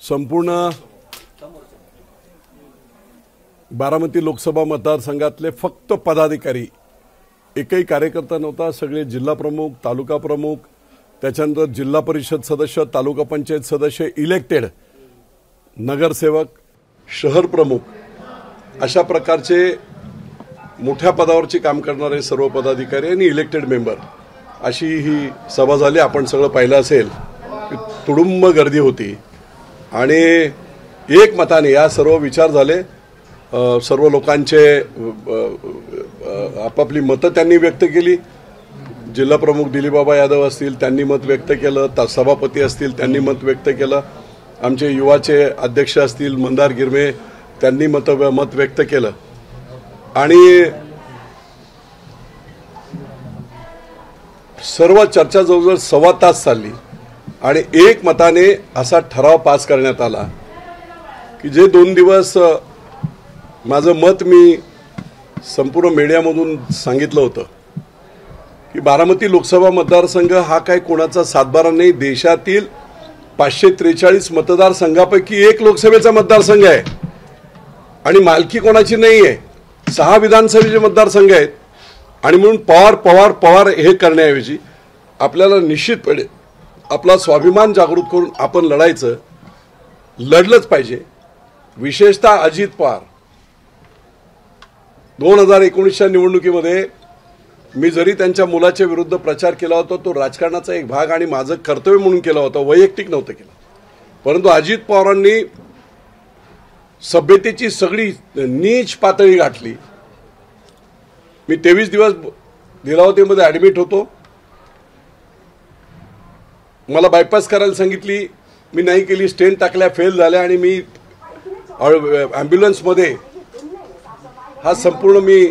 संपूर्ण बारामती लोकसभा मतदारसंघातले फक्त पदाधिकारी, एकही कार्यकर्ता नव्हता. सगळे जिल्हा प्रमुख, तालुका प्रमुख, त्याच्यानंतर जिल्हा परिषद सदस्य, तालुका पंचायत सदस्य, इलेक्टेड नगरसेवक, शहर प्रमुख, अशा प्रकारचे मोठ्या पदावरची काम करणारे सर्व पदाधिकारी आणि इलेक्टेड मेंबर, अशी ही सभा झाली. आपण सगळं पाहिलं असेल की तुडुंब गर्दी होती आणि एक मताने या सर्व विचार झाले. सर्व लोकांचे आपापली मतं त्यांनी व्यक्त केली. जिल्हा प्रमुख दिलीपबाबा यादव असतील त्यांनी मत व्यक्त केलं, सभापती असतील त्यांनी मत व्यक्त केलं, आमचे युवाचे अध्यक्ष असतील मंदार गिरमे त्यांनी मत व्यक्त केलं आणि सर्व चर्चा जवळजवळ सव्वा तास चालली आणि एक मताने असा ठराव पास करण्यात आला की जे 2 दिवस माझं मत मी संपूर्ण मीडियामधून सांगितलं होतं की बारामती लोकसभा मतदारसंघ हा काय कोणाचा सातबारा नाही. देशातील 543 मतदारसंघापैकी एक लोकसभेचा मतदारसंघ आहे आणि मालकी कोणाची नाही आहे. 6 विधानसभेचे मतदारसंघ आहेत आणि म्हणून पवार हे करण्याऐवजी आपल्याला निश्चितपणे आपला स्वाभिमान जागृत करून आपण लढलंच पाहिजे. विशेषतः अजित पवार 2019च्या निवडणुकीमध्ये मी जरी त्यांच्या मुलाच्या विरुद्ध प्रचार केला होता, तो राजकारणाचा एक भाग आणि माझं कर्तव्य म्हणून केला होता, वैयक्तिक नव्हतं केलं. परंतु अजित पवारांनी सभ्यतेची सगळी नीच पातळी गाठली. मी 23 दिवस लीलावतीमध्ये ऍडमिट होतो. मला बायपास करायला सांगितली, मी नाही केली. स्टेंट टाकल्या, फेल झाल्या आणि मी ॲम्ब्युलन्समध्ये हा संपूर्ण मी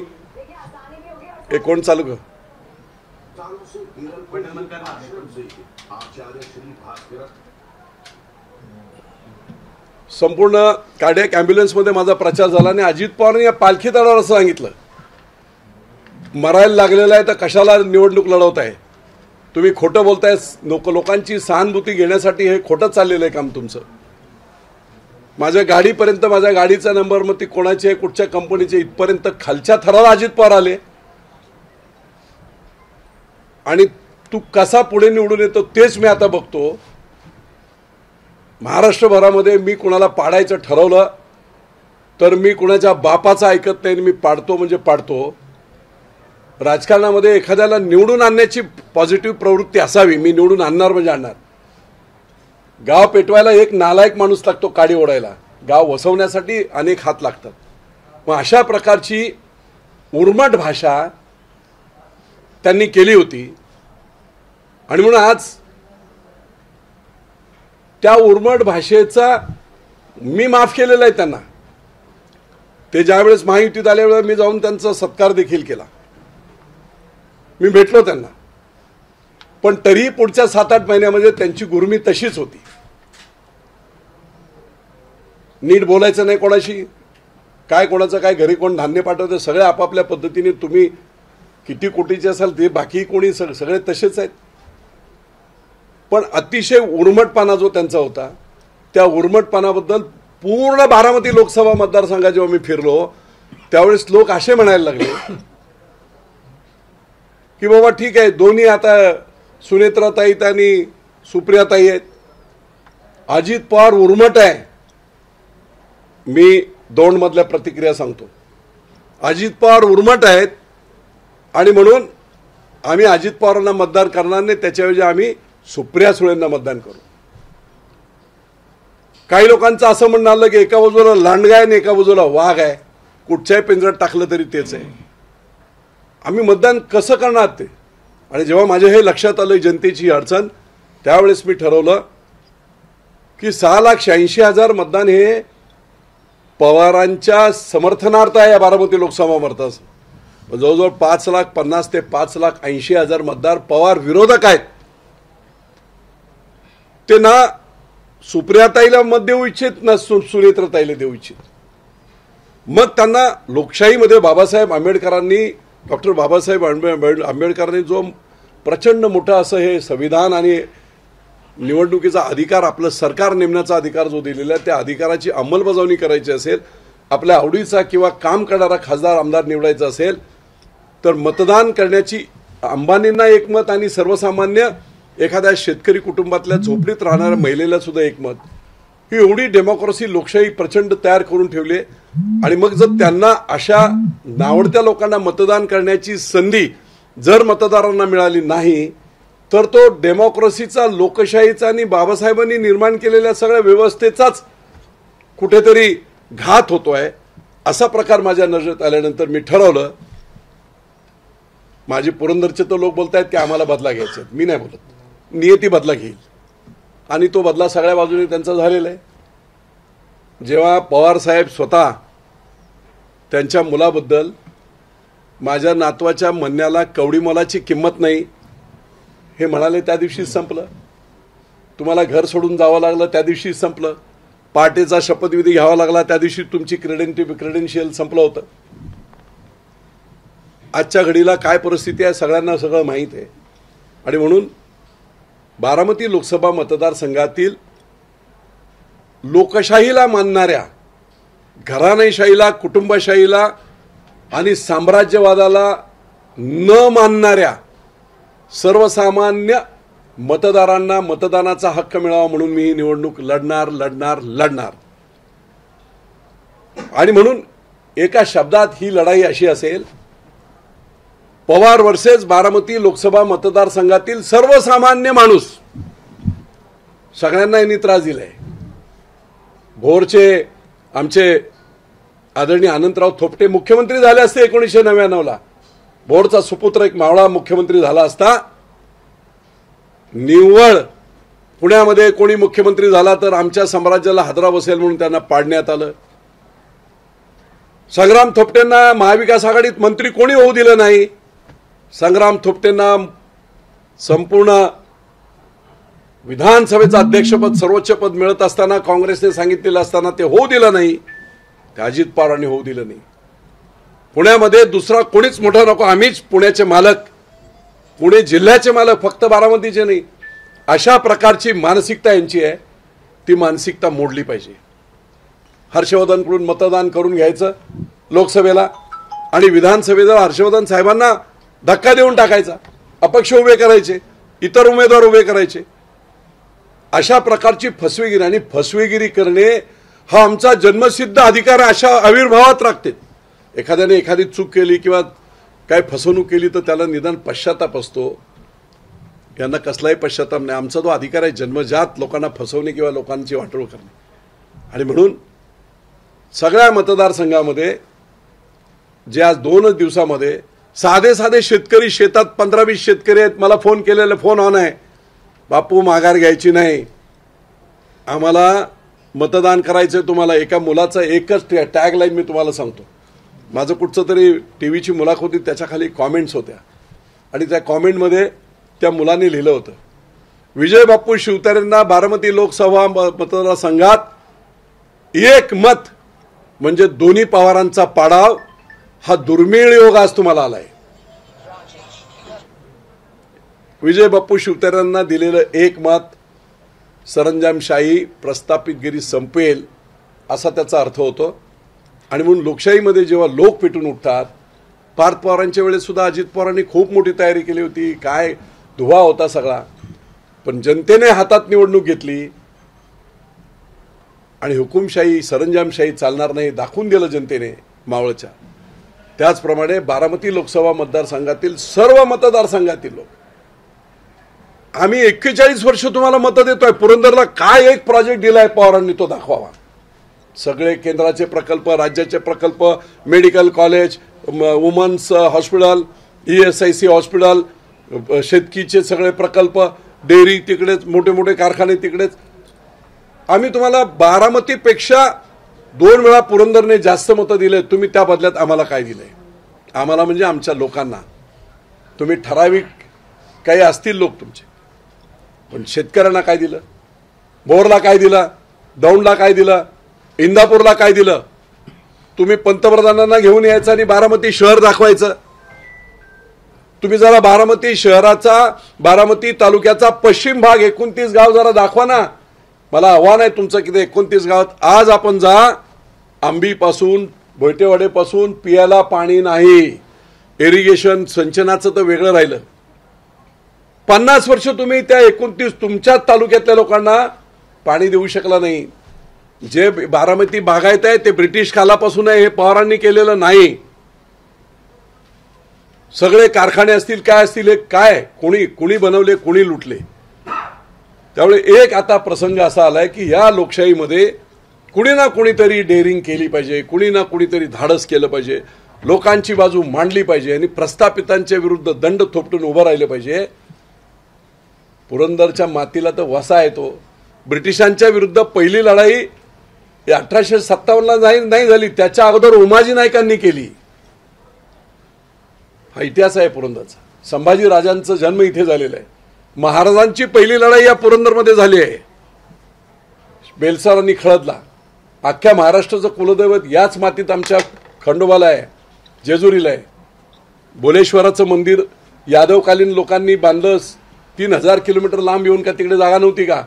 कोण चालू कर संपूर्ण कार्डियक ॲम्ब्युलन्समध्ये माझा प्रचार झाला आणि अजित पवारांनी या पालखी तळावर असं सांगितलं, मरायला लागलेला आहे तर कशाला निवडणूक लढवताय, तुम्ही खोटं बोलताय, लोकांची सहानुभूती घेण्यासाठी हे खोटं चाललेलं आहे काम तुमचं. माझ्या गाडीपर्यंत, माझ्या गाडीचा नंबर, मग ती कोणाची आहे, कुठच्या कंपनीचे, इथपर्यंत खालच्या थराला अजित पवार आले आणि तू कसा पुढे निवडून येतो तेच मी आता बघतो. महाराष्ट्रभरामध्ये मी कुणाला पाडायचं ठरवलं तर मी कुणाच्या बापाचं ऐकत नाही, मी पाडतो म्हणजे पाडतो. राजकारणामध्ये एखाद्याला निवडून आणण्याची पॉझिटिव्ह प्रवृत्ती असावी. मी निवडून आणणार म्हणजे आणणार. गाव पेटवायला एक नालायक माणूस लागतो, काडी ओढायला. गाव वसवण्यासाठी अनेक हात लागतात. मग अशा प्रकारची उर्मट भाषा त्यांनी केली होती आणि म्हणून आज त्या उर्मट भाषेचा मी माफ केलेला आहे त्यांना. ते ज्यावेळेस महायुतीत आल्यावेळेस मी जाऊन त्यांचा सत्कार देखील केला, मी भेटलो त्यांना. पण तरीही पुढच्या 7-8 महिन्यामध्ये त्यांची गुरमी तशीच होती. नीट बोलायचं नाही कोणाशी, काय कोणाचं काय, घरी कोण धान्य पाठवते, सगळे आपापल्या पद्धतीने. तुम्ही किती कोटीचे असाल ते बाकी कोणी सगळे तसेच आहेत. पण अतिशय उर्मटपणा जो त्यांचा होता, त्या उर्मटपणाबद्दल पूर्ण बारामती लोकसभा मतदारसंघात जेव्हा मी फिरलो त्यावेळेस लोक असे म्हणायला लागले की बाबा ठीक आहे, दोन्ही आता सुनेत्राताई आणि सुप्रियाताई आहेत, अजित पवार उर्मट आहे. मी 2 मधल्या प्रतिक्रिया सांगतो. अजित पवार उर्मट आहेत आणि म्हणून आम्ही अजित पवारांना मतदान करणार नाही, त्याच्याऐवजी आम्ही सुप्रिया सुळेंना मतदान करू. काही लोकांचं असं म्हणणं आलं की एका बाजूला लांडगा आहे आणि एका बाजूला वाघ आहे, कुठच्याही पिंजऱ्यात टाकलं तरी तेच आहे. आम्ही मतदान कसं करणार ते? आणि जेव्हा माझ्या हे लक्षात आलं जनतेची अडचण, त्यावेळेस मी ठरवलं की 6,86,000 मतदान हे पवारांच्या समर्थनार्थ आहे. या बारामती लोकसभा मतदारसंघ जवळजवळ 5,50,000 ते 5,80,000 मतदार पवार विरोधक आहेत. ते ना सुप्रियाताईला मत देऊ इच्छित ना सुनेत्रताईला देऊ इच्छित. मग त्यांना लोकशाहीमध्ये डॉक्टर बाबासाहेब आंबेडकरांनी जो प्रचंड मोठा असं हे संविधान आणि निवडणुकीचा अधिकार, आपलं सरकार नेमण्याचा अधिकार जो दिलेला आहे त्या अधिकाराची अंमलबजावणी करायची असेल, आपल्या आवडीचा किंवा काम करणारा खासदार आमदार निवडायचा असेल तर मतदान करण्याची अंबानींना एकमत आणि सर्वसामान्य एखाद्या शेतकरी कुटुंबातल्या झोपडीत राहणाऱ्या महिलेला सुद्धा एकमत, ही एवढी डेमोक्रेसी लोकशाही प्रचंड तयार करून ठेवली. आणि मग जर त्यांना अशा नावडत्या लोकांना मतदान करण्याची संधी जर मतदारांना मिळाली नाही तर तो डेमोक्रेसीचा, लोकशाहीचा आणि बाबासाहेबांनी निर्माण केलेल्या सगळ्या व्यवस्थेचाच कुठेतरी घात होतोय. असा प्रकार माझ्या नजरेत आल्यानंतर मी ठरवलं, माझे पुरंदरचे तर लोक बोलतायत की आम्हाला बदला घ्यायचा, मी नाही बोलत, नियती बदला घेईल आणि तो बदला सगळ्या बाजूने त्यांचा झालेला आहे. जेव्हा पवार साहेब स्वतः त्यांच्या मुलाबद्दल माझ्या नातवाच्या म्हणण्याला कवडी मोलाची किंमत नाही हे म्हणाले त्या दिवशीच संपलं. तुम्हाला घर सोडून जावं लागलं त्या दिवशीच संपलं. पार्टीचा शपथविधी घ्यावा लागला त्या दिवशी तुमची क्रेडेन्शियल संपलं होतं. आजच्या घडीला काय परिस्थिती आहे सगळ्यांना सगळं माहीत आहे. आणि म्हणून बारामती लोकसभा मतदारसंघातील लोकशाहीला मानणाऱ्या, घराणेशाहीला, कुटुंबशाहीला आणि साम्राज्यवादाला न मानणाऱ्या सर्वसामान्य मतदारांना मतदानाचा हक्क मिळावा म्हणून मी ही निवडणूक लढणार. आणि म्हणून एका शब्दात ही लढाई अशी असेल, पवार वर्सेस बारामती लोकसभा मतदारसंघातील सर्वसामान्य माणूस. सगळ्यांना यांनी त्रास दिलाय. भोरचे आमचे आदरणीय अनंतराव थोपटे मुख्यमंत्री झाले असते 1999ला. भोरचा सुपुत्र एक मावळा मुख्यमंत्री झाला असता. निव्वळ पुण्यामध्ये कोणी मुख्यमंत्री झाला तर आमच्या साम्राज्याला हादरा बसेल म्हणून त्यांना पाडण्यात आलं. संग्राम थोपटेंना महाविकास आघाडीत मंत्री कोणी होऊ दिलं नाही. संग्राम थोपटेंना संपूर्ण विधानसभेचं अध्यक्षपद, सर्वोच्च पद मिळत असताना, काँग्रेसने सांगितलेलं असताना ते होऊ दिलं नाही. ते अजित पवारांनी होऊ दिलं नाही. पुण्यामध्ये दुसरा कोणीच मोठा नको, आम्हीच पुण्याचे मालक, पुणे जिल्ह्याचे मालक, फक्त बारामतीचे नाही. अशा प्रकारची मानसिकता यांची आहे. ती मानसिकता मोडली पाहिजे. हर्षवर्धनकडून मतदान करून घ्यायचं लोकसभेला आणि विधानसभेला हर्षवर्धन साहेबांना धक्का देऊन टाकायचा, अपक्ष उभे करायचे, इतर उमेदवार उभे करायचे. अशा प्रकारची फसवेगिरी आणि फसवेगिरी करणे हा आमचा जन्मसिद्ध अधिकार अशा आविर्भावात राखते. एखाद्याने एखादी चूक केली किंवा काय फसवणूक केली तर त्याला निदान पश्चाताप असतो. यांना कसलाही पश्चाताप नाही. आमचा तो अधिकार आहे जन्मजात लोकांना फसवणे किंवा लोकांची वाटोळ करणे. आणि म्हणून सगळ्या मतदारसंघामध्ये जे आज 2 दिवसामध्ये साधे शेतकरी, शेतात 15-20 शेतकरी आहेत, मला फोन केलेला फोन ऑन आहे, बापू माघार घ्यायची नाही, आम्हाला मतदान करायचं. तुम्हाला एका मुलाचा एकच टॅगलाईन मी तुम्हाला सांगतो. माझं कुठचं तरी टीव्हीची मुलाखत होती, त्याच्या खाली कॉमेंट्स होत्या आणि त्या कॉमेंटमध्ये त्या मुलाने लिहिलं होतं, विजय बापू शिवतारेंना बारामती लोकसभा मतदारसंघात एक मत म्हणजे दोन्ही पवारांचा पाडाव हा दुर्मिळ योग आज तुम्हाला आलाय. विजय बापू शिवतारेंना दिलेलं एक मत सरंजामशाही, प्रस्थापितगिरी संपेल असा त्याचा अर्थ होतो. आणि म्हणून लोकशाहीमध्ये जेव्हा लोक पेटून उठतात, पार्थ पवारांच्या वेळेस सुद्धा अजित पवारांनी खूप मोठी तयारी केली होती, काय धुवा होता सगळा, पण जनतेने हातात निवडणूक घेतली आणि हुकुमशाही, सरंजामशाही चालणार नाही दाखवून दिलं जनतेने मावळच्या. त्याचप्रमाणे बारामती लोकसभा मतदारसंघातील सर्व मतदारसंघातील लोक, आम्ही 41 वर्ष तुम्हाला मतं देतोय. पुरंदरला काय एक प्रोजेक्ट दिलाय पवारांनी तो दाखवावा. सगळे केंद्राचे प्रकल्प, राज्याचे प्रकल्प, medical college, women's hospital, ESIC hospital, शेतकीचे सगळे प्रकल्प, डेअरी तिकडेच, मोठे मोठे कारखाने तिकडेच. आम्ही तुम्हाला बारामतीपेक्षा 2 वेळा पुरंदरने जास्त मतं दिले. तुम्ही त्या बदल्यात आम्हाला काय दिलंय? आम्हाला म्हणजे आमच्या लोकांना. तुम्ही ठराविक काही असतील लोक तुमचे, पण शेतकऱ्यांना काय दिलं? भोरला काय दिलं? दौंडला काय दिलं? इंदापूरला काय दिलं? तुम्ही पंतप्रधानांना घेऊन यायचं आणि बारामती शहर दाखवायचं. तुम्ही जरा बारामती शहराचा, बारामती तालुक्याचा पश्चिम भाग 29 गाव जरा दाखवा ना. मला आव्हान आहे तुमचं की ते 29 गावात आज आपण जा. आंबीपासून भोयटेवाडेपासून पियाला पाणी नाही. इरिगेशन सिंचनाचं तर वेगळं राहिलं. 50 वर्ष तुम्ही त्या 29 तुमच्या तालुक्यातल्या लोकांना पाणी देऊ शकला नाही. जे बारामती बागायत आहे ते ब्रिटिश कालापासून आहे. हे पवारांनी केलेलं नाही. सगळे कारखाने असतील काय असतील हे काय कोणी बनवले, कोणी लुटले. त्यामुळे एक आता प्रसंग असा आलाय की या लोकशाहीमध्ये कुणी ना कुणीतरी डेअरिंग केली पाहिजे, कुणी ना कुणीतरी धाडस केलं पाहिजे, लोकांची बाजू मांडली पाहिजे आणि प्रस्थापितांच्या विरुद्ध दंड थोपटून उभं राहिलं पाहिजे. पुरंदरच्या मातीला तर वसा येतो. ब्रिटिशांच्या विरुद्ध पहिली लढाई 1857ला नाही झाली, त्याच्या अगोदर उमाजी नायकांनी केली. हा इतिहास आहे पुरंदरचा. संभाजी राजांचा जन्म इथे झालेला आहे. महाराजांची पहिली लढाई या पुरंदरमध्ये झाली आहे. बेलसारांनी खळदला. अख्ख्या महाराष्ट्राचं कुलदैवत याच मातीत आमच्या खंडोबाला आहे, जेजुरीला आहे. बोलेश्वराचं मंदिर यादवकालीन लोकांनी बांधलं. 3000 किलोमीटर लांब येऊन का तिकडे जागा नव्हती का?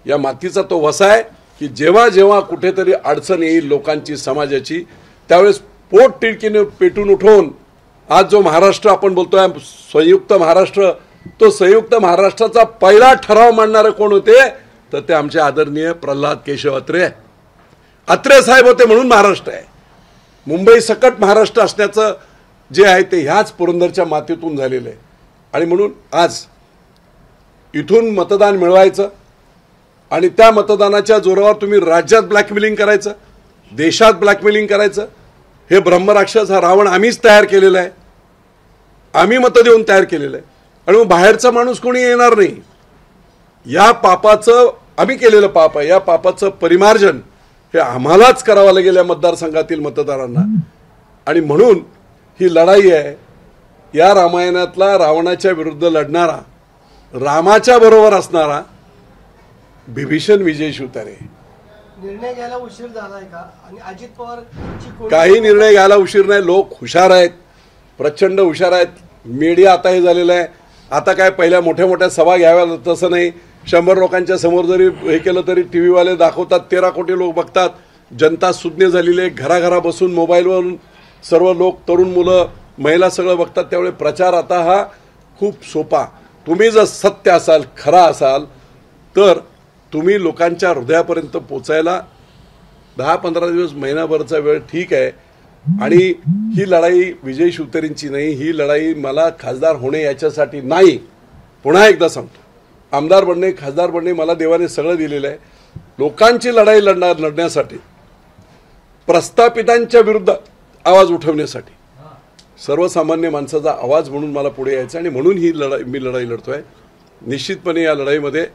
या मातीचा तो वसा आहे की जेव्हा जेव्हा कुठेतरी अडचण येईल लोकांची, समाजाची, त्यावेळेस पोट तिडकीने पेटून उठवून आज जो महाराष्ट्र आपण बोलतोय संयुक्त महाराष्ट्र, तो संयुक्त महाराष्ट्राचा पहिला ठराव मांडणारे कोण होते तर ते आमचे आदरणीय प्रल्हाद केशव अत्रे. अत्रे साहेब होते म्हणून महाराष्ट्र आहे. मुंबई सकट महाराष्ट्र असण्याचं जे आहे ते ह्याच पुरंदरच्या मातीतून झालेलं आहे. आणि म्हणून आज इथून मतदान मिळवायचं आणि त्या मतदानाच्या जोरावर तुम्ही राज्यात ब्लॅकमेलिंग करायचं, देशात ब्लॅकमेलिंग करायचं. हे ब्रह्मराक्षस हा रावण आम्हीच तयार केलेला आहे. आम्ही मतं देऊन तयार केलेलं आहे. आणि मग बाहेरचा माणूस कोणी येणार नाही. या पापाचं आम्ही केलेलं पाप आहे. या पापाचं परिमार्जन हे आम्हालाच करावं लागेल या मतदारसंघातील मतदारांना. आणि म्हणून ही लढाई आहे. या रामायणातला रावणाच्या विरुद्ध लढणारा, रामाच्या बरोबर असणारा बिभीषण विजय शिवतारे. निर्णय घ्यायला उशीर झालाय का? आणि अजित पवार काही निर्णय घ्यायला उशीर नाही. लोक हुशार आहेत, प्रचंड हुशार आहेत. मीडिया आता हे झालेलं आहे. आता काय पहिल्या मोठ्या मोठ्या सभा घ्याव्या तसं नाही. 100 लोकांच्या समोर जरी हे केलं तरी टीव्हीवाले दाखवतात. 13 कोटी लोक बघतात. जनता सुज्ञ झालेली आहे. घराघरा बसून मोबाईलवरून सर्व लोक, तरुण मुलं, महिला सगळं बघतात. त्यामुळे प्रचार आता हा खूप सोपा. तुम्ही जर सत्य असाल, खरा असाल तर तुम्ही लोकांच्या हृदयापर्यंत पोचायला 10-15 दिवस, महिनाभरचा वेळ ठीक आहे. आणि ही लढाई विजय शिवतारेंची नाही. ही लढाई मला खासदार होणे याच्यासाठी नाही. पुन्हा एकदा सांगतो, आमदार बनणे, खासदार बनणे मला देवाने सगळं दिलेलं आहे. लोकांची लढाई लढण्यासाठी, प्रस्थापितांच्या विरुद्ध आवाज उठवण्यासाठी, सर्वसामान्य माणसाचा आवाज म्हणून मला पुढे यायचं. आणि म्हणून ही मी लढाई लढतोय. निश्चितपणे या लढाईमध्ये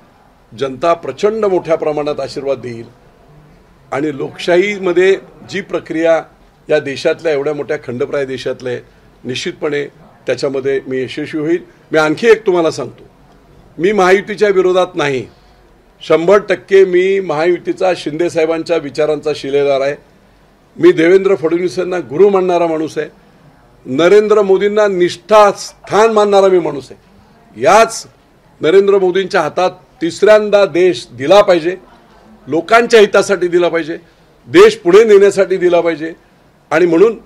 जनता प्रचंड मोठ्या प्रमाणात आशीर्वाद देईल. आणि लोकशाहीमध्ये जी प्रक्रिया या देशातल्या, एवढ्या मोठ्या खंडप्राय देशातल्या, निश्चितपणे त्याच्यामध्ये मी यशस्वी होईल. मी आणखी एक तुम्हाला सांगतो, मी महायुतीच्या विरोधात नाही. 100% मी महायुतीचा, शिंदे साहेबांच्या विचारांचा शिलेदार आहे. मी देवेंद्र फडणवीसांना गुरु मानणारा माणूस आहे. नरेंद्र मोदींना निष्ठास्थान मानणारा मी माणूस आहे. याच नरेंद्र मोदींच्या हातात तिसऱ्यांदा देश दिला पाहिजे. लोकांच्या हितासाठी दिला पाहिजे. देश पुढे नेण्यासाठी दिला पाहिजे. आणि म्हणून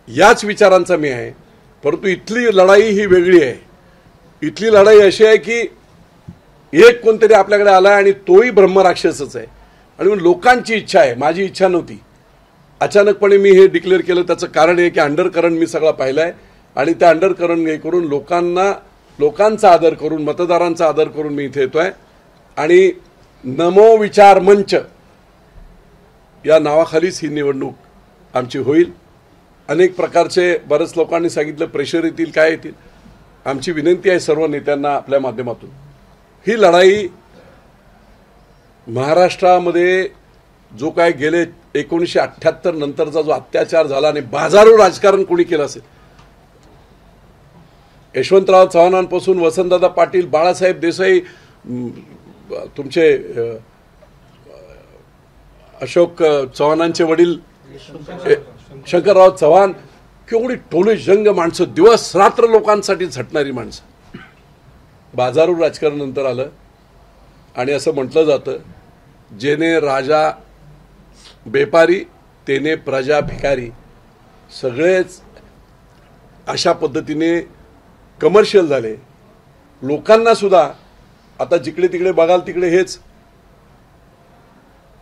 याच विचारांचा मी आहे. परंतु इथली लढाई ही वेगळी आहे. इथली लढाई अशी आहे की एक कोणतरी आपल्याकडे आला आणि तोही ब्रह्मराक्षसच आहे. आणि म्हणून लोकांची इच्छा आहे, माझी इच्छा नव्हती. अचानकपणे मी हे डिक्लेअर केलं. त्याचं कारण आहे की अंडरकरंट मी सगळा पाहिला आहे. आणि त्या अंडरकरंट हे करून लोकांचा आदर करून, मतदारांचा आदर करून मी इथे येतोय. आणि नमो विचार मंच या नावाखालीच ही निवडणूक आमची होईल. अनेक प्रकारचे, बरेच लोकांनी सांगितलं प्रेशर येतील, काय येतील. आमची विनंती आहे सर्व नेत्यांना आपल्या माध्यमातून, ही लढाई महाराष्ट्रामध्ये जो काय गेले 1978 नंतरचा जो अत्याचार झाला आणि बाजारू राजकारण कोणी केलं असेल, यशवंतराव चव्हाणांपासून वसंतदादा पाटील, बाळासाहेब देसाई, तुमचे अशोक चव्हाणांचे वडील शंकरराव चव्हाण, केवढी टोले जंग माणसं, दिवस रात्र लोकांसाठी झटणारी माणसं. बाजारू राजकारण नंतर आलं आणि असं म्हटलं जातं, जेने राजा बेपारी तेने प्रजा भिकारी. सगळेच अशा पद्धतीने कमर्शियल झाले. लोकांना सुद्धा आता जिकडे तिकडे बघाल तिकडे हेच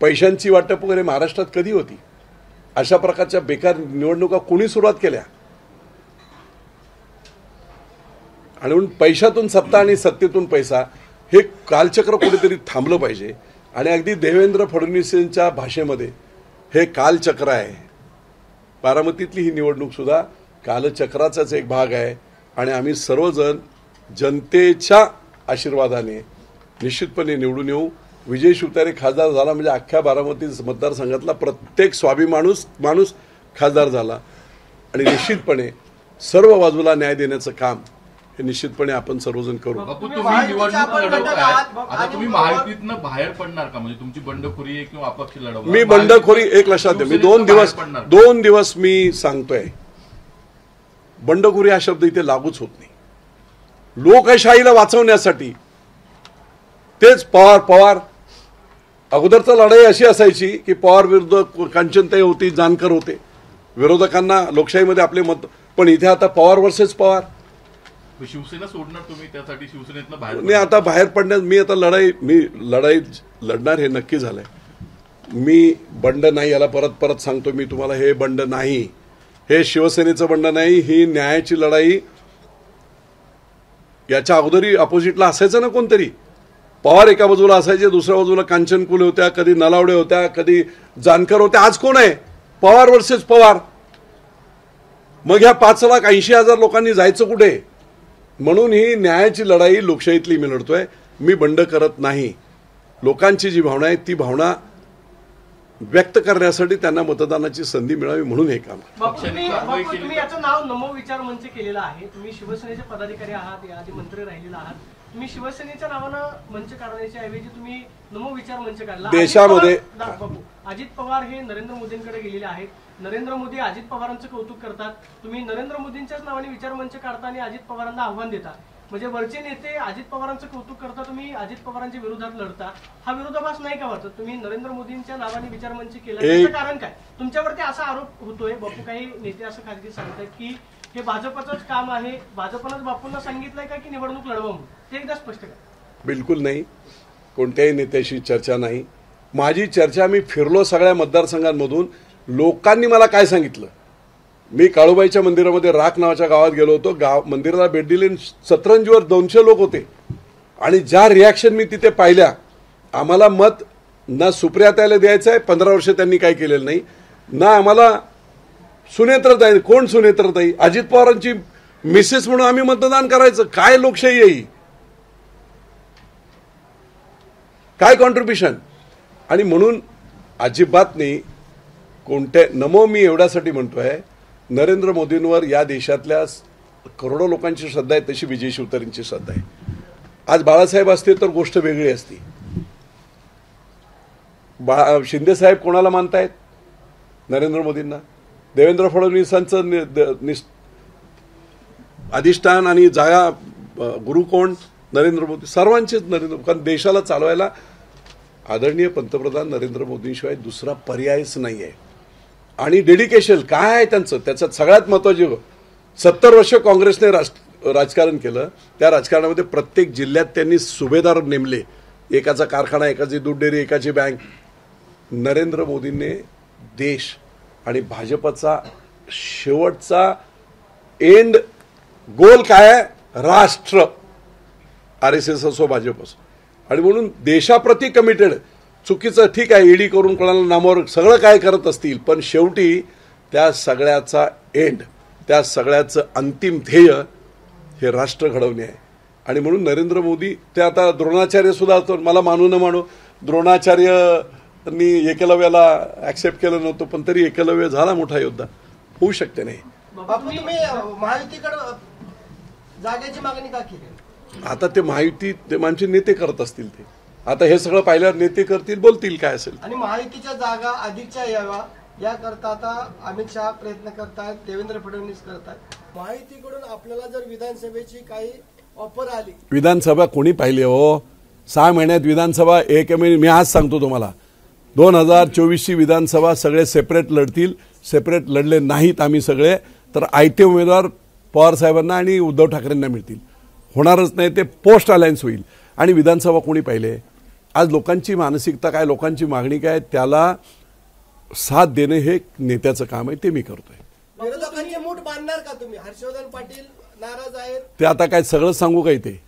पैशांची वाटप वगैरे महाराष्ट्रात कधी होती? अशा प्रकारच्या बेकार निवडणुका कोणी सुरुवात केल्या? आणि म्हणून पैशातून सत्ता आणि सत्तेतून पैसा हे कालचक्र कुठेतरी थांबलं पाहिजे. आणि अगदी देवेंद्र फडणवीसांच्या भाषेमध्ये हे कालचक्र आहे. बारामतीतली ही निवडणूक सुद्धा कालचक्राचाच एक भाग आहे. आणि आम्ही सर्वजण जनतेच्या आशीर्वादाने निश्चितपणे निवडून येऊ. विजय शिवतारे खासदार झाला म्हणजे अख्ख्या बारामती मतदारसंघातला प्रत्येक माणूस खासदार झाला. आणि निश्चितपणे सर्व बाजूला न्याय देण्याचं काम हे निश्चितपणे आपण सर्वजण करू. बापू, तुम्ही निवडणूक लढवताय, आता तुम्ही महायुतीतनं बाहेर पडणार का? म्हणजे तुमची बंडखोरी आहे किंवा अपक्ष लढवणार? मी बंडखोरी एक लक्षात द्या, मी दोन दिवस मी सांगतोय, बंडखोरी हा शब्द इथे लागूच होत नाही. लोकशाहीला वाचवण्यासाठी तेच पवार अगोदरचा लढाई अशी असायची की पवार विरुद्ध कांचनताई होती, जानकर होते, विरोधकांना लोकशाहीमध्ये आपले मत. पण इथे आता पवार वर्सेस पवार. शिवसेना सोडणार तुम्ही, त्यासाठी शिवसेनेतनं बाहेर? नाही, आता बाहेर पडण्यास मी आता लढाई लढणार हे नक्की झालंय. मी बंड नाही, याला परत सांगतो मी तुम्हाला, हे बंड नाही, हे शिवसेनेचं बंड नाही, ही न्यायाची लढाई. याच्या अगोदरी अपोजिटला असायचं ना कोणतरी. पवार एका बाजूला असायचे, दुसऱ्या बाजूला कांचनकुले होत्या, कधी नलावडे होत्या, कधी जानकर होत्या. आज कोण आहे? पवार वर्सेस पवार. मग ह्या 5,80,000 लोकांनी जायचं कुठे? म्हणून ही न्यायाची लढाई लोकशाहीतली मी लढतोय. मी बंड करत नाही. लोकांची जी भावना आहे ती भावना व्यक्त करण्यासाठी त्यांना मतदानाची संधी मिळावी म्हणून हे काम. तुम्ही याचं नाव नमो विचार मंच केलेलं आहे. तुम्ही शिवसेनेचे पदाधिकारी आहात, याआधी मंत्री राहिलेला आहात. तुम्ही शिवसेनेच्या नावानं मंच काढण्याच्या ऐवजी तुम्ही नमो विचार मंच काढला. देशामध्ये अजित पवार हे नरेंद्र मोदींकडे गेलेले आहेत. नरेंद्र मोदी अजित पवारांचं कौतुक करतात. तुम्ही नरेंद्र मोदींच्याच नावाने विचार मंच काढता आणि अजित पवारांना आव्हान देता. म्हणजे वरचे नेते अजित पवारांचं कौतुक करता, तुम्ही अजित पवारांच्या विरोधात लढता. हा विरोधाभास नाही का वाटत? तुम्ही नरेंद्र मोदींच्या नावाने विचार मंच केला, त्याचं कारण काय? तुमच्यावरती असा आरोप होतोय, बापू काही नेते असं खासगी सांगतात की हे भाजपचंच काम आहे, भाजपनंच बापूंना सांगितलंय का की निवडणूक लढवा म्हणून? ते एकदा स्पष्ट करा. बिलकुल नाही, कोणत्याही नेत्याशी चर्चा नाही. माझी चर्चा, मी फिरलो सगळ्या मतदारसंघांमधून, लोकांनी मला काय सांगितलं. मी काळूबाईच्या मंदिरामध्ये राख नावाच्या गावात गेलो होतो. मंदिराला भेट दिली, सतरंजीवर 200 लोक होते. आणि ज्या रिॲक्शन मी तिथे पाहिल्या, आम्हाला मत ना सुप्रियाताईला द्यायचं आहे, 15 वर्ष त्यांनी काय केलेलं नाही, ना आम्हाला सुनेत्रताई. कोण सुनेत्रताई? अजित पवारांची मिसेस म्हणून आम्ही मतदान करायचं? काय लोकशाही आहे? काय कॉन्ट्रीब्युशन? आणि म्हणून अजिबात नाही. कोणत्या नमो मी एवढ्यासाठी म्हणतोय, नरेंद्र मोदींवर या देशातल्या करोडो लोकांची श्रद्धा आहे, तशी विजय शिवतारेंची श्रद्धा आहे. आज बाळासाहेब असते तर गोष्ट वेगळी असती. शिंदे साहेब कोणाला मानतायत? नरेंद्र मोदींना. देवेंद्र फडणवीसांचं अधिष्ठान आणि जागा गुरु कोण? नरेंद्र मोदी. सर्वांचेच नरेंद्र. कारण देशाला चालवायला आदरणीय पंतप्रधान नरेंद्र मोदींशिवाय दुसरा पर्यायच नाही आहे. आणि डेडिकेशन काय आहे त्यांचं? त्याच्यात सगळ्यात महत्वाची, 70 वर्ष काँग्रेसने राजकारण केलं. त्या राजकारणामध्ये प्रत्येक जिल्ह्यात त्यांनी सुभेदार नेमले. एकाचा कारखाना, एकाची दूध डेअरी, एकाची बँक. नरेंद्र मोदींनी देश आणि भाजपचा शेवटचा एंड गोल काय आहे? राष्ट्र. RSS असो, भाजप असो. आणि म्हणून देशाप्रती कमिटेड. चुकीचं ठीक आहे, ईडी करून कोणाला नामावर सगळं काय करत असतील, पण शेवटी त्या सगळ्याचा एंड, त्या सगळ्याचं अंतिम ध्येय हे राष्ट्र घडवणे आहे. आणि म्हणून नरेंद्र मोदी, ते आता द्रोणाचार्य सुद्धा, मला मानू न मानू, द्रोणाचार्यांनी एकलव्याला ऍक्सेप्ट केलं नव्हतं, पण तरी एकलव्य झाला मोठा योद्धा. होऊ शकते नाही. तुम्ही महायुतीकडे जागेची मागणी का केली? आता ते महायुती, ते आमचे नेते करत असतील. ते आता हे सगळं पाहिल्यावर नेते करतील, बोलतील काय असेल. आणि महायुतीच्या जागा अधिकच्या याव्या याकरता आता अमित शहा प्रयत्न करतायत, देवेंद्र फडणवीस करतायत. माहितीकडून आपल्याला जर विधानसभेची काही ऑफर आली, विधानसभा कोणी पाहिली हो? 6 महिन्यात विधानसभा एक मी आज सांगतो तुम्हाला, 2024ची विधानसभा सगळे सेपरेट लढतील. सेपरेट लढले नाहीत आम्ही सगळे तर आयते उमेदवार पवार साहेबांना आणि उद्धव ठाकरेंना मिळतील. होणारच नाही, ते पोस्ट अलायन्स होईल. आणि विधानसभा कोणी पाहिले? आज लोकांची मानसिकता काय, लोकांची मागणी काय, त्याला साथ देणे हे नेत्याचं काम आहे, ते मी करतोय. विरोधकांचे मूठ बांधणार का तुम्ही? हर्षवर्धन पाटील नाराज आहेत, ते आता काय सगळं सांगू काय ते?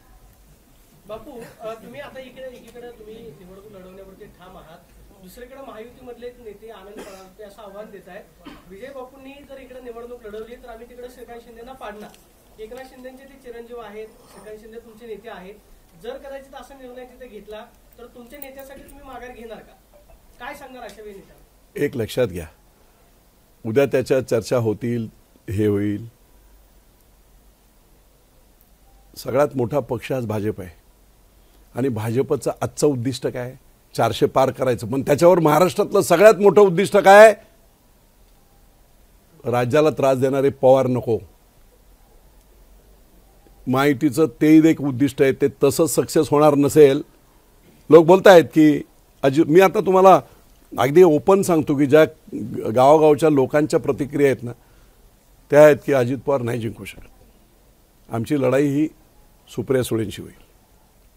बापू तुम्ही आता एकीकडे तुम्ही निवडणूक लढवण्यावरती ठाम आहात, दुसरीकडे महायुतीमधले नेते आनंद परांजपे असं आव्हान देत आहेत, विजय बापूंनी जर इकडे निवडणूक लढवली तर आम्ही तिकडे श्रीकांत शिंदेना पाडणार. एकनाथ शिंदेचे ते चिरंजीव आहेत, श्रीकांत शिंदे तुमचे नेते आहेत. जर कदाचित असा निर्णय तिथे घेतला तर तुमच्या नेत्यासाठी तुम्ही माघार घेणार का? काय सांगणार अशा वेळी नेत्याला? एक लक्षात घ्या, उद्या त्याच्या चर्चा होतील, हे होईल. सगळ्यात मोठा पक्ष आज भाजप आहे आणि भाजपचं आजचं उद्दिष्ट काय? 400 पार करायचं. पण त्याच्यावर महाराष्ट्रातलं सगळ्यात मोठं उद्दिष्ट काय? राज्याला त्रास देणारे पवार नको. माहितीचं ते एक उद्दिष्ट आहे, ते तसंच सक्सेस होणार नसेल. लोक बोलतायत की मी आता तुम्हाला अगदी ओपन सांगतो की ज्या गावागावच्या लोकांच्या प्रतिक्रिया आहेत ना, त्या आहेत की अजित पवार नाही जिंकू शकत. आमची लढाई ही सुप्रिया सुळेंशी होईल.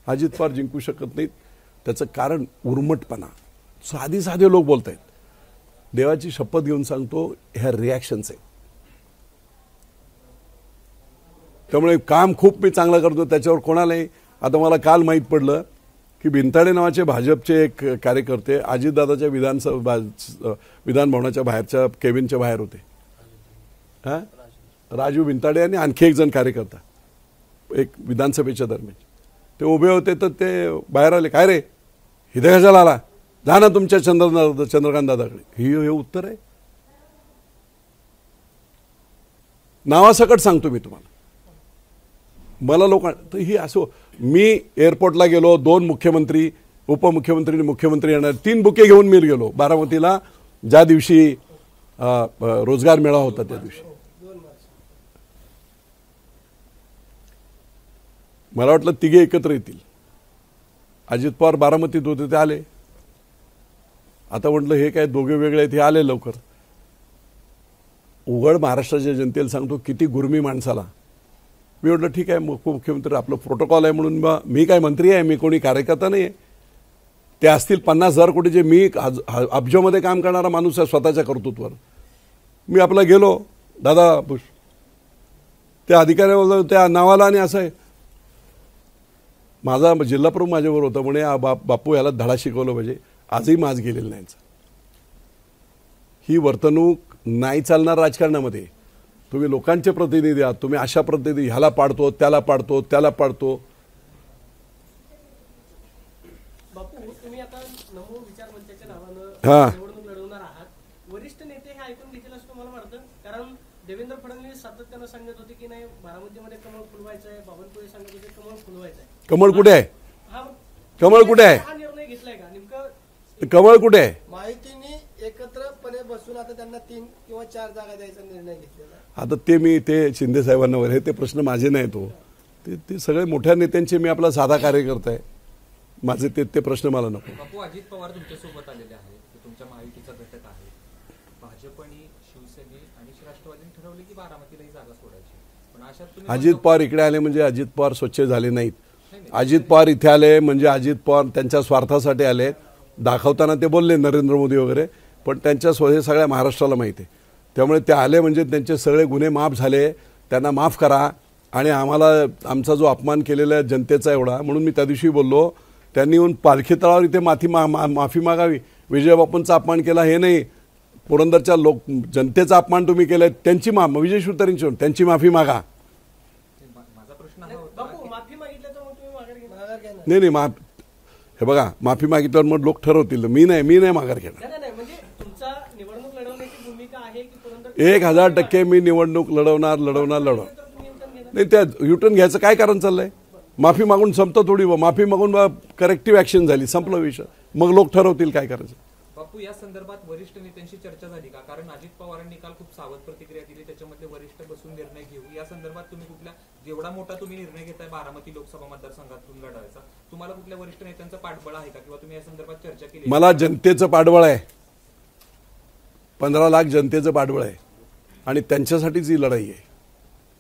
अजित पवार जिंकू शकत नाहीत. त्याचं कारण उर्मटपणा. साधे लोक बोलत आहेत. देवाची शपथ घेऊन सांगतो, ह्या रिॲक्शन्स आहेत. त्यामुळे काम खूप मी चांगलं करतो, त्याच्यावर कोणालाही. आता मला काल माहीत पडलं की भिंताडे नावाचे भाजपचे एक कार्यकर्ते अजितदादाच्या विधान भवनाच्या बाहेरच्या केबिनच्या बाहेर होते. हां, राजू भिंताडे आणि आणखी एक जण कार्यकर्ता एक विधानसभेच्या दरम्यान ते उभे होते. तर ते बाहेर आले, काय रे इथे कशाला आला, जा ना तुमच्या चंद्रकांत दादाकडे. हे उत्तर आहे? नावासकट सांगतो मी तुम्हाला. मला लोकांना ही असो, मी एअरपोर्टला गेलो, 2 मुख्यमंत्री, उपमुख्यमंत्री आणि मुख्यमंत्री येणार, 3 बुके घेऊन मी गेलो बारामतीला, ज्या दिवशी रोजगार मेळावा होता त्या दिवशी. मला वाटलं तिघे एकत्र येतील. अजित पवार बारामतीत होते, ते आले. आता म्हटलं हे काय दोघे वेगळे आहेत, हे आले लवकर. उघड महाराष्ट्राच्या जनतेला सांगतो, किती गुरमी माणसाला. मी म्हटलं ठीक आहे, उपमुख्यमंत्री आपलं प्रोटोकॉल आहे म्हणून मी काय मंत्री आहे, मी कोणी कार्यकर्ता नाही आहे. ते असतील 50,000 कोटीचे, मी अब्जामध्ये काम करणारा माणूस आहे स्वतःच्या कर्तृत्वावर. मी आपला गेलो, दादा बुश त्या अधिकाऱ्यावर त्या नावाला, आणि असं आहे. माझा जिल्हाप्रमुख माझ्यावर होता, म्हणे बापू याला धडा शिकवलं पाहिजे. आजही माज गेलेलं नाही. ही वर्तणूक नाही चालणार राजकारणामध्ये. तुम्ही लोकांचे प्रतिनिधी आहात, तुम्ही अशा प्रतिनिधी ह्याला पाडतो, त्याला पाडतो, त्याला पाडतो. बापू तुम्ही आता नमो विचार मंचाच्या नावानं निवडणूक लढवणार आहात. वरिष्ठ नेते हे ऐकून घेतील असं तुम्हाला वाटतं? कारण देवेंद्र फडणवीस सातत्यानं सांगत होते की नाही बारामतीमध्ये कमळ फुलवायचं आहे, बावनकुळे सांगत होते कमळ फुलवायचं आहे. कमळ कुठे आहे? कमळ कुठे आहे? हा निर्णय घेतलाय का नेमकं? कमळ कुठे आहे? माहितीने एकत्रपणे बसून आता त्यांना 3 किंवा 4 जागा द्यायचा निर्णय घेतलेला. आता ते शिंदे साहेबांना वगैरे ते प्रश्न माझे नाहीत. ते सगळे मोठ्या नेत्यांचे मी आपला साधा कार्यकर्ता आहे. माझे ते प्रश्न मला नको. बापू, अजित पवार तुमच्यासोबत आलेले आहेत, तुमच्या महायुतीचा घटक आहे. भाजप आणि शिवसेने आणि राष्ट्रवादीने ठरवले की बारामतीला ही जागा सोडायची. पण अशात अजित पवार इकडे आले म्हणजे अजित पवार स्वच्छ झाले नाहीत. अजित पवार इथे आले म्हणजे अजित पवार त्यांच्या स्वार्थासाठी आले. दाखवताना ते बोलले नरेंद्र मोदी वगैरे, पण त्यांच्या हे सगळ्या महाराष्ट्राला माहिती आहे. त्यामुळे ते आले म्हणजे त्यांचे सगळे गुन्हे माफ झाले. त्यांना माफ करा. आणि आम्हाला आमचा जो अपमान केलेला आहे जनतेचा एवढा, म्हणून मी त्या दिवशी बोललो, त्यांनी येऊन पालखी तळावर इथे माफी मागावी. विजयबापूंचा अपमान केला हे नाही, पुरंदरच्या जनतेचा अपमान तुम्ही केलाय, त्यांची विजय शिवतारेंची त्यांची माफी मागा. नाही हे बघा, माफी मागितल्यावर मग लोक ठरवतील. मी नाही माघार घेणार. 1000% मी निवडणूक लढवणार. नाही, त्या युटर्न घ्यायचं काय कारण चाललंय? माफी मागून संपतं थोडी. माफी मागून करेक्टिव्ह ऍक्शन झाली, संपलं विषय. मग लोक ठरवतील काय करायचं. बापू, या संदर्भात वरिष्ठ नेत्यांशी चर्चा झाली का? कारण अजित पवारांनी काल खूप सावध प्रतिक्रिया दिली, त्याच्यामध्ये वरिष्ठ बसून निर्णय घेऊ, या संदर्भात तुम्ही कुठल्या, जेवढा मोठा तुम्ही निर्णय घेताय बारामती लोकसभा मतदारसंघातून लढायचा, तुम्हाला कुठल्या वरिष्ठ नेत्यांचं पाठबळ आहे का, किंवा तुम्ही या संदर्भात चर्चा केली? मला जनतेचं पाठबळ आहे, 15 लाख जनतेचं पाठबळ आहे आणि त्यांच्यासाठीच ही लढाई आहे.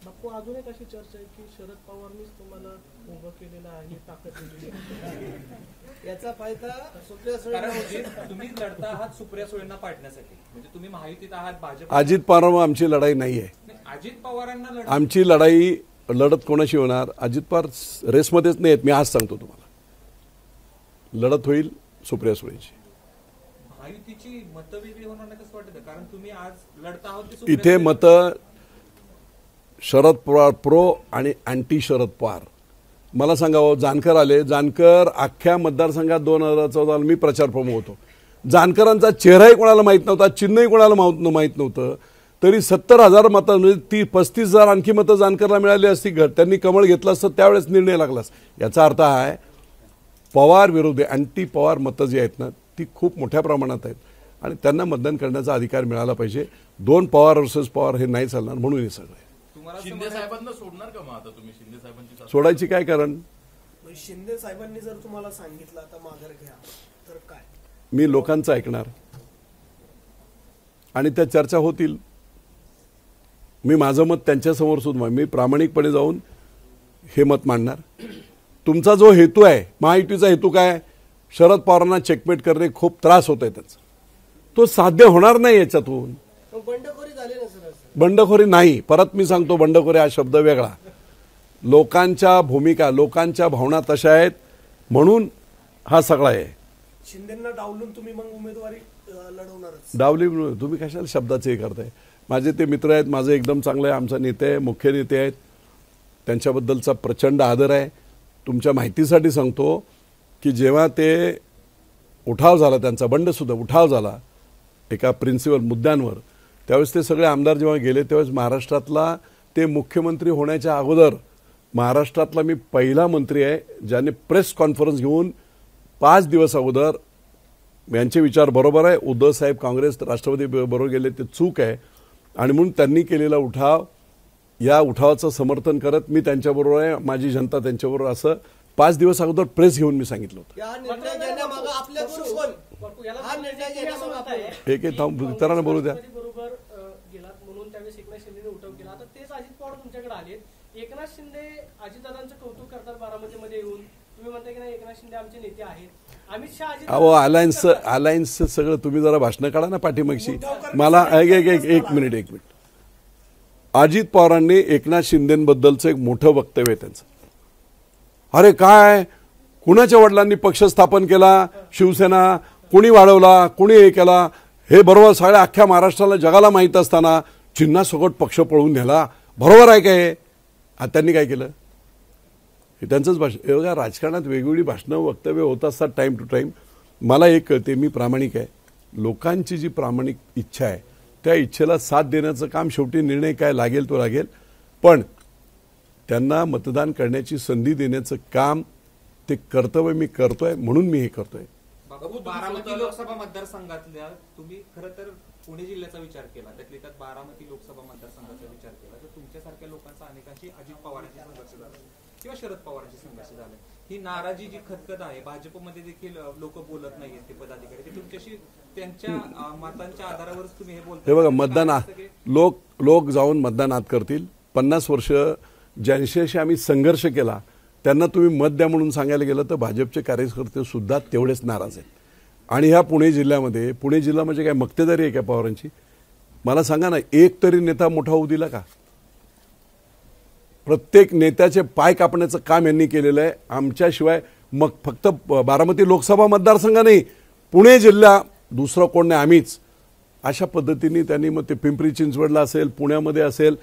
बापू, अजून एक अशी चर्चा आहे की शरद पवारनीच तुम्हाला उभं केलेलं आहे, ताकद दिलेली आहे. याचा फायदा सुप्रिया सुळे कारण तुम्ही लढता आहात सुप्रिया सुळेंना पाडण्यासाठी, म्हणजे तुम्ही महायुतीत आहात, भाजप. अजित पवार आमची लढाई नाही आहे. अजित पवारांना आमची लढाई लढत कोणाशी होणार? अजित पवार रेसमध्येच नाही आहेत, मी आज सांगतो तुम्हाला. लढत होईल सुप्रिया सुळेंची. महायुतीची मतं वेगळी होणार नाही कसं वाटतं? कारण तुम्ही आज लढता आहोत ते इथे मतं शरद पवार प्रो आणि अँटी शरद पवार. मला सांगावं, जानकर आले, जानकर अख्ख्या मतदारसंघात 2014 मी प्रचार प्रमुख होतो. जानकरांचा चेहराही कोणाला माहीत नव्हता, चिन्हही कोणाला माहीत नव्हतं, तरी 70,000 मतं, म्हणजे 35,000 आणखी मतं जानकरला मिळाली असती. त्यांनी कमळ घेतलं असतं त्यावेळेस निर्णय लागलास. याचा अर्थ आहे पवार विरोधी अँटी पवार मतं जी आहेत ना, ती खूप मोठ्या प्रमाणात आहेत आणि त्यांना मतदान करण्याचा अधिकार मिळाला पाहिजे. 2 पवार वर्सेस पवार हे नाही चालणार, म्हणून हे सगळं आहे. शिंदे साहेबांना सोडणार का मग आता तुम्ही? शिंदे साहेबांची सोडायची काय कारण? शिंदे साहेबांनी जर तुम्हाला सांगितलं आता माघार घ्या तर काय? मी लोकांचं ऐकणार आणि त्या चर्चा होतील. मी माझं मत त्यांच्यासमोर सुद्धा मी प्रामाणिकपणे जाऊन हे मत मांडणार. तुमचा जो हेतू आहे, महायुतीचा हेतू काय? शरद पवारांना चेकमेट करणे, खूप त्रास होत आहे त्याचा, तो साध्य होणार नाही याच्यातून. बंडखोरी झाली ना सर? बंडखोरी नाही, परत मी सांगतो, बंडखोरी हा शब्द वेगळा. लोकांच्या भूमिका, लोकांच्या भावना तशा आहेत म्हणून हा सगळा आहे. शिंदेंना डावलून तुम्ही मग उमेदवारी लढवणारच? डावली तुम्ही कशाला शब्दाचे हे करताय? माझे ते मित्र आहेत, माझं एकदम चांगलं आहे, आमचा नेते आहे, मुख्य नेते आहेत, त्यांच्याबद्दलचा प्रचंड आदर आहे. तुमच्या माहितीसाठी सांगतो की जेव्हा ते उठाव झाला, त्यांचा बंडसुद्धा उठाव झाला एका प्रिन्सिपल मुद्द्यांवर, त्यावेळेस ते सगळे आमदार जेव्हा गेले त्यावेळेस महाराष्ट्रातला ते मुख्यमंत्री होण्याच्या अगोदर महाराष्ट्रातला मी पहिला मंत्री आहे ज्याने प्रेस कॉन्फरन्स घेऊन 5 दिवस अगोदर यांचे विचार बरोबर आहे, उद्धव साहेब काँग्रेस राष्ट्रवादी बरोबर गेले ते चूक आहे आणि म्हणून त्यांनी केलेला उठाव, या उठावाचं समर्थन करत मी त्यांच्याबरोबर आहे, माझी जनता त्यांच्याबरोबर, असं 5 दिवस अगोदर प्रेस घेऊन मी सांगितलं होतं. एक एक मित्रांना बोलू द्या. म्हणून त्यावेळेस एकनाथ शिंदेने उठाव केला. आता तेच अजित पवार तुमच्याकडे आले. एकनाथ शिंदे अजितदादांचं कौतुक करतात बारामतीमध्ये येऊन. तुम्ही म्हणताय की नाही एकनाथ शिंदे आमचे नेते आहेत. अमित शहा अहो अलायन्स सगळं तुम्ही जरा भाषणं काढा ना पाठीमागची. मला एक मिनिट. अजित पवारांनी एकनाथ शिंदेबद्दलचं एक मोठं वक्तव्य आहे त्यांचं. अरे काय, कुणाच्या वडिलांनी पक्ष स्थापन केला, शिवसेना कुणी वाढवला, कुणी हे केला, हे बरोबर सगळ्या अख्ख्या महाराष्ट्राला जगाला माहीत असताना चिन्हासकट पक्ष पळवून नेला, बरोबर आहे काय? आता त्यांनी काय केलं? हे त्यांचंच भाषण. एवढ्या राजकारणात वेगवेगळी भाषणं वक्तव्य होत असतात टाईम टू टाईम. मला एक कळते, मी प्रामाणिक आहे. लोकांची जी प्रामाणिक इच्छा आहे त्या इच्छेला साथ देण्याचं काम, शेवटी निर्णय काय लागेल तो लागेल, पण त्यांना मतदान करण्याची संधी देण्याचं काम, ते कर्तव्य मी करतोय, म्हणून मी हे करतोय. बारामती लोकसभा मतदारसंघातल्या तुम्ही खरं तर पुणे जिल्ह्याचा विचार केला, त्यातल्या त्यात बारामती लोकसभा मतदारसंघाचा विचार केला तर तुमच्यासारख्या लोकांचा अनेकांशी अजित पवारांशी संघर्ष झाला किंवा शरद पवारांशी संघर्ष झाला. ही नाराजी जी खतखत आहे, भाजपमध्ये देखील लोक बोलत नाहीत, ते पदाधिकारी, ते तुमच्याशी त्यांच्या मतांच्या आधारावरच तुम्ही हे बोलता. हे बघा, मतदानात लोक जाऊन मतदानात करतील. 50 वर्ष ज्यांच्याशी आम्ही संघर्ष केला त्यांना तुम्ही मत द्या म्हणून सांगायला गेलं तर भाजपचे कार्यकर्ते सुद्धा तेवढेच नाराज आहेत. आणि ह्या पुणे जिल्ह्यामध्ये, पुणे जिल्हा म्हणजे काय मक्तेदारी आहे का पवारांची? मला सांगा ना, एक तरी नेता मोठा होऊ दिला का? प्रत्येक नेत्याचे पाय कापण्याचं काम यांनी केलेलं आहे. आमच्याशिवाय मग फक्त बारामती लोकसभा मतदारसंघ नाही, पुणे जिल्हा दुसरं कोण नाही, आम्हीच. अशा पद्धतीने त्यांनी मग ते पिंपरी चिंचवडला असेल, पुण्यामध्ये असेल,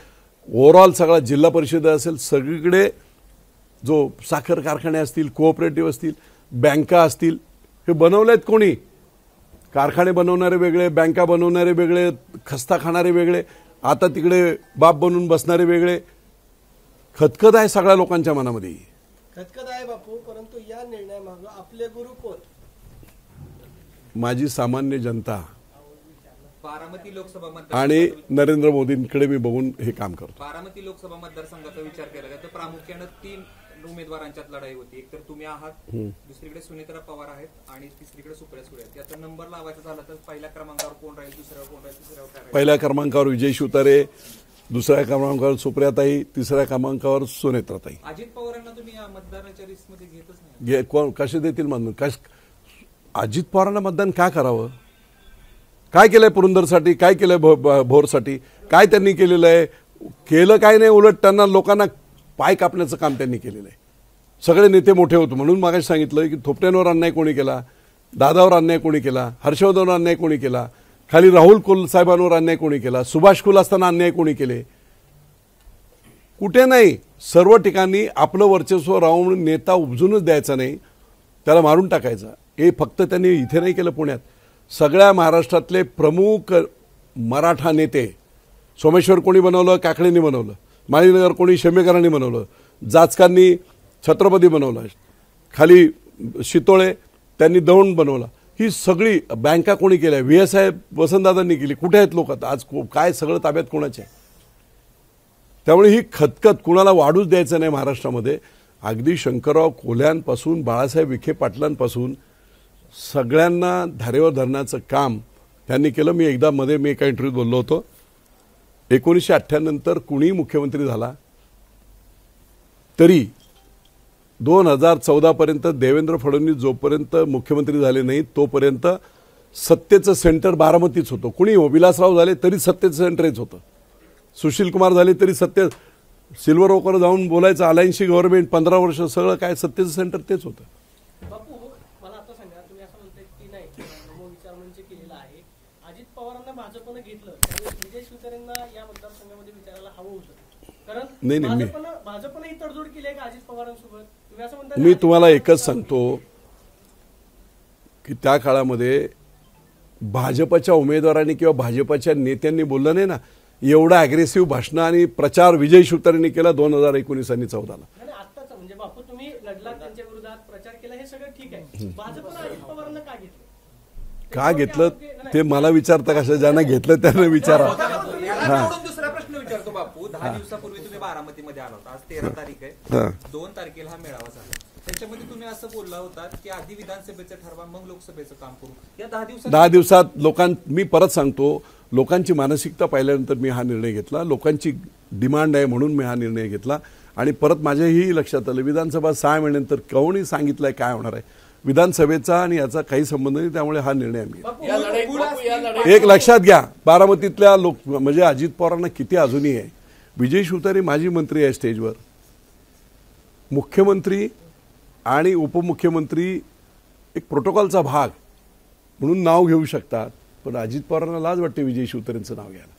ओव्हरऑल सगळा जिल्हा परिषद असेल, सगळीकडे जो साखर कारखाने असतील, कोऑपरेटिव्ह असतील, बँका असतील, हे बनवले आहेत कोणी? कारखाने बनवणारे वेगळे, बँका बनवणारे वेगळे, खस्ता खाणारे वेगळे, आता तिकडे बाप बनून बसणारे वेगळे. खतखत आहे सगळ्या लोकांच्या मनामध्ये. खतखत आहे बापू, परंतु या निर्णयामागे आपले गुरु कोण? माझी सामान्य जनता बारामती लोकसभा मतदार आणि नरेंद्र मोदींकडे मी बघून हे काम करतो. बारामती लोकसभा मतदारसंघाचा विचार केला तर प्रामुख्यानं 3 उमेदवारांच्यात लढाई होती. एक तर तुम्ही आहात, दुसरीकडे सुनेत्रा पवार आहेत आणि तिसरीकडे सुप्रिया सुळे आहेत. याचा नंबर लावायचा झाला तर पहिल्या क्रमांकावर कोण राहील, दुसऱ्यावर कोण राहील, तिसऱ्यावर काय राहील? पहिल्या क्रमांकावर विजय शिवतारे, दुसऱ्या क्रमांकावर सुप्रियाताई, तिसऱ्या क्रमांकावर सुनेत्राताई. अजित पवारांना तुम्ही या मतदाराच्या लिस्टमध्ये घेतच नाही. कोण कसे देतील मतदान? अजित पवारांना मतदान का करावं? काय केलंय पुरंदरसाठी, काय केलंय भोरसाठी, काय त्यांनी केलेलं आहे? केलं काय नाही, उलट त्यांना लोकांना पाय कापण्याचं काम त्यांनी केलेलं आहे. सगळे नेते मोठे होते म्हणून मागाशी सांगितलं की थोपट्यांवर अन्याय कोणी केला, दादावर अन्याय कोणी केला, हर्षवर्धनवर अन्याय कोणी केला, खाली राहुल कुल साहेबांवर अन्याय कोणी केला, सुभाष कुल असताना अन्याय कोणी केले? कुठे नाही. सर्व ठिकाणी आपलं वर्चस्व राहून नेता उपजूनच द्यायचा नाही, त्याला मारून टाकायचा. हे फक्त त्यांनी इथे नाही केलं, पुण्यात सगळ्या महाराष्ट्रातले प्रमुख मराठा नेते, सोमेश्वर कोणी बनवलं, काकडेंनी बनवलं, माळीनगर कोणी शेमेकरांनी बनवलं, जाचकांनी छत्रपती बनवलं, खाली शितोळे त्यांनी दौंड बनवला. ही सगळी बँका कोणी केल्या? VS वसंतदादांनी केली. कुठे आहेत लोक आता? आज काय सगळं ताब्यात कोणाचे? त्यामुळे ही खतखत कुणाला वाढूच द्यायचं नाही महाराष्ट्रामध्ये. अगदी शंकरराव कोल्ह्यांपासून बाळासाहेब विखे पाटलांपासून सगळ्यांना धारेवर धरण्याचं काम त्यांनी केलं. मी एकदा मध्ये एका इंटरव्ह्यूत बोललो होतो, 1998 नंतर कुणीही मुख्यमंत्री झाला तरी 2014 पर्यंत देवेंद्र फडणवीस जोपर्यंत मुख्यमंत्री झाले नाही तोपर्यंत सत्तेचं सेंटर बारामतीच होतं. कुणी हो, विलासराव झाले तरी सत्तेचं सेंटर हेच होतं, सुशील कुमार झाले तरी सत्ते, सिल्वर ओकवर जाऊन बोलायचं अलायन्सची गव्हर्नमेंट 15 वर्ष सगळं काय सत्तेचं सेंटर तेच होतं. बापू, मला आता सांगा, तुम्ही असं म्हणताय की नाही नमो विचार मंच केलेला आहे, अजित पवारांना भाजपनं घेतलं त्यावेळेस विजय शिवतारेंना या मतदारसंघामध्ये विचारायला हवं होतं, कारण नाही, भाजपनं ही तडजोड केली आहे का अजित पवारांसोबत? तुम्ही असं म्हणताय. मी तुम्हाला एकच सांगतो की त्या काळामध्ये भाजपच्या उमेदवारांनी किंवा भाजपच्या नेत्यांनी बोललं नाही ना, एवढा अग्रेसिव्ह भाषणं आणि प्रचार विजय शिवतारेंनी केला 2019 आणि 14ला. आत्ताच म्हणजे बापू तुम्ही लढला, त्यांच्या विरोधात प्रचार केला, हे सगळं ठीक आहे. भाजपनं अजित पवारांना का घेतलं? का घेतलं ते मला विचारता कसं? ज्यांना घेतलं त्यांना विचारा. दुसरा प्रश्न विचारतो बापू. 10 दिवसापूर्वी तुम्ही बारामतीमध्ये आला होता. आज 13 तारीख आहे, 2 तारखेला हा मेळावा झाला. त्याच्यामध्ये तुम्ही असं बोलला होता की आधी विधानसभेचं ठरवा मग लोकसभेचं काम करू. या 10 दिवसात मी परत सांगतो, लोकांची मानसिकता पाहिल्यानंतर मी हा निर्णय घेतला. लोकांची डिमांड आहे म्हणून मी हा निर्णय घेतला. आणि परत माझ्याही लक्षात आलं, विधानसभा 6 महिन्यानंतर कोणी सांगितलंय काय होणार आहे, विधानसभेचा आणि याचा काही संबंध नाही. त्यामुळे हा निर्णय आम्ही एक लक्षात घ्या. बारामतीतल्या लोक म्हणजे अजित पवारांना किती अजूनही आहे. विजय शिवतारे माजी मंत्री आहे स्टेजवर, मुख्यमंत्री आणि उपमुख्यमंत्री एक प्रोटोकॉलचा भाग म्हणून नाव घेऊ शकतात, पण अजित पवारांना लाज वाटते विजय शिवतारेंचं नाव घ्यायला.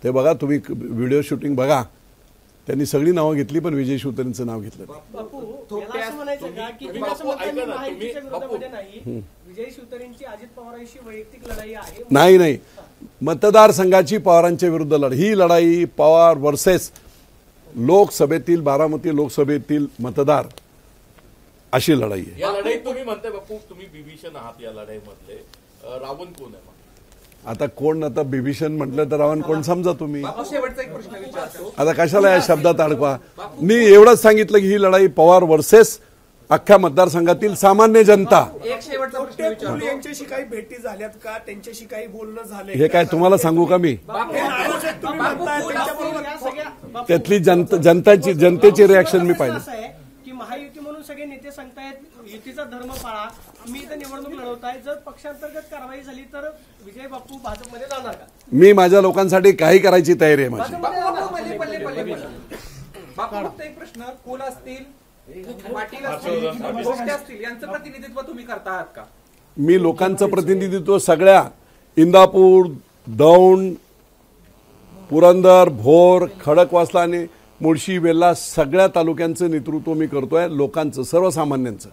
ते बघा, तुम्ही व्हिडिओ शूटिंग बघा, त्यांनी सगळी नावं घेतली पण विजय शिवतारेंचं नाव घेतलं नाही. नाही, मतदारसंघाची पवारांच्या विरुद्ध लढाई, ही लढाई पवार वर्सेस लोकसभेतील, बारामती लोकसभेतील मतदार, अशी लढाई आहे. या लढाईत तुम्ही म्हणताय बापू तुम्ही बिभीषण आहात, या लढाईमधले रावण कोण आहे? आता कोण, आता बिभीषण म्हटलं तर रावण कोण समजा तुम्ही. शेवटचा एक प्रश्न विचारतो. आता कशाला या शब्दात अडकवा. मी एवढंच सांगितलं की ही लढाई पवार वर्सेस अख्ख्या मतदारसंघातील सामान्य जनता. एक शेवटचा प्रश्न विचारतो. यांच्याशी काही भेटी झाल्यात का, त्यांच्याशी काही बोलणं झालंय? हे काय तुम्हाला सांगू का मी? त्यातली जनतेची रिॲक्शन मी पाहिजे की महायुती म्हणून सगळे नेते सांगतायत युतीचा धर्म पाळा, मी इथं निवडणूक लढवताय, जर पक्षांतर्गत कारवाई झाली तर विजय बापू भाजपमध्ये जाणार का? मी माझ्या लोकांसाठी काही करायची तयारी आहे माझी. बापू फक्त एक प्रश्न, कोण असतील, पाटील असतील, भोसले असतील, यांचं प्रतिनिधित्व तुम्ही करता आहात का? मी लोकांचं प्रतिनिधित्व सगळ्या इंदापूर, दौंड, पुरंदर, भोर, खडकवासला आणि मुळशी, वेल्हा सगळ्या तालुक्यांचं नेतृत्व मी करतोय, लोकांचं, सर्वसामान्यांचं.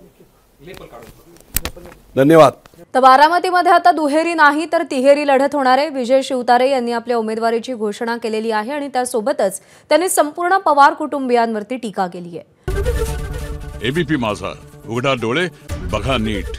धन्यवाद. तर बारामतीमध्ये आता दुहेरी नाही तर तिहेरी लढत होणार आहे. विजय शिवतारे यांनी आपल्या उमेदवारीची घोषणा केलेली आहे आणि त्यासोबतच त्यांनी संपूर्ण पवार कुटुंबियांवरती टीका केली आहे. एबीपी माझा, उघडा डोळे बघा नीट.